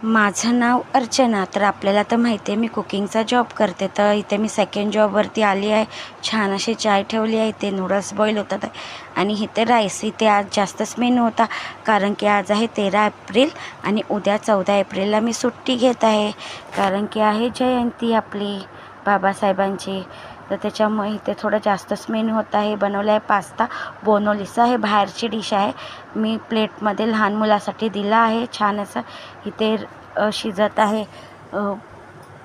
माझं नाव अर्चना. तर आपल्याला तर माहिती आहे मी कुकिंगचा जॉब करते. तर इथे मी सेकंड जॉबवरती आली आहे. छान अशी चाय ठेवली आहे. इथे नूडल्स बॉईल होतात आहे आणि इथे राईस. इथे आज जास्तच मेनू होता कारण की आज आहे 13 एप्रिल आणि उद्या 14 एप्रिलला मी सुट्टी घेत आहे कारण की आहे जयंती आपली बाबासाहेबांची. तर त्याच्यामुळे इथे थोडं जास्तच मेनू होत आहे. बनवलं आहे पास्ता बोनोलिसा. हे बाहेरची डिश आहे. मी प्लेटमध्ये लहान मुलासाठी दिला आहे. छान असं इथे शिजत आहे.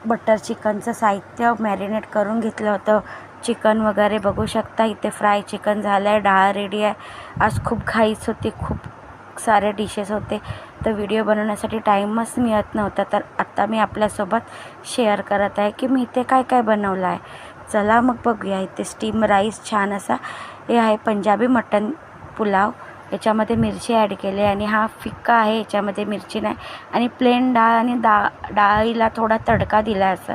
बटर चिकनचं साहित्य मॅरिनेट करून घेतलं होतं. चिकन वगैरे बघू शकता. इथे फ्राय चिकन झालं आहे. डाळ रेडी आहे. आज खूप घाईच होती. खूप सारे डिशेस होते तर व्हिडिओ बनवण्यासाठी टाईमच मिळत नव्हता. तर आत्ता मी आपल्यासोबत शेअर करत आहे की मी इथे काय काय बनवलं आहे. चला मग बघूया. इथे स्टीम राईस छान असा. हे आहे पंजाबी मटन पुलाव. याच्यामध्ये मिरची ॲड केली आणि हा फिक्का आहे. याच्यामध्ये मिरची नाही आणि प्लेन डाळ आणि डाळीला थोडा तडका दिला असं.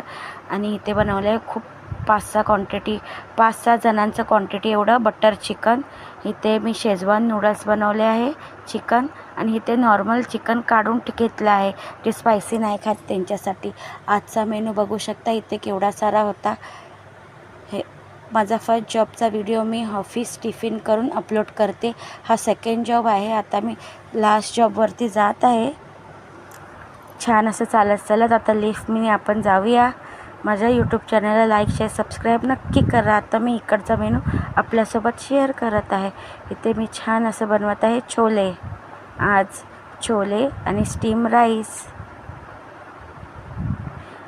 आणि इथे बनवलं आहे खूप 5-6 जणांचं क्वांटिटी एवढं बटर चिकन. इथे मी शेजवान नूडल्स बनवले आहे चिकन आणि इथे नॉर्मल चिकन काढून घेतलं आहे. जे स्पायसी नाही खात त्यांच्यासाठी. आजचा मेनू बघू शकता इथे केवढा सारा होता. हे माझा फर्स्ट जॉबचा व्हिडिओ मी ऑफिस टिफिन करून अपलोड करते. हा सेकंड जॉब आहे. आता मी लास्ट जॉबवरती जात आहे. छान असं चालत आता लिफ्टने आपण जाऊया. माझ्या यूट्यूब चॅनलला लाईक शेअर सबस्क्राईब नक्की करा. आता मी इकडचा मेनू आपल्यासोबत शेअर करत आहे. इथे मी छान असं बनवत आहे छोले. आज छोले आणि स्टीम राईस.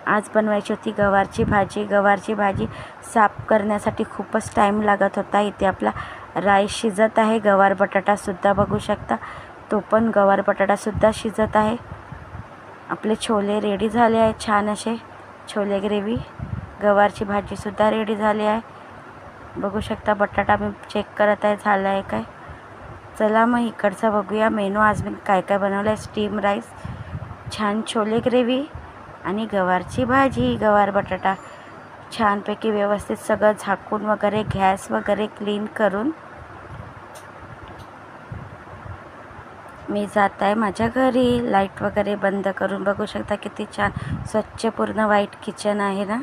आज बनवायची होती गवारची भाजी. गवारची भाजी साफ करण्यासाठी खूपच टाईम लागत होता. इथे आपला राईस शिजत आहे. गवार बटाटासुद्धा बघू शकता. तो पण गवार बटाटासुद्धा शिजत आहे. आपले छोले रेडी झाले आहेत. छान असे छोले ग्रेव्ही. गवारची भाजीसुद्धा रेडी झाली आहे. बघू शकता बटाटा मी चेक करत आहे झाला आहे काय. चला मग इकडचा बघूया मेनू. आज मी काय काय बनवलं आहे. स्टीम राईस, छान छोले ग्रेव्ही आणि गवारची भाजी. गवार बटाटा छानपैकी व्यवस्थित सगळं झाकून वगैरे गॅस वगैरे क्लीन करून मी जात आहे माझ्या घरी. लाईट वगैरे बंद करून बघू शकता किती छान स्वच्छ पूर्ण व्हाईट किचन आहे ना.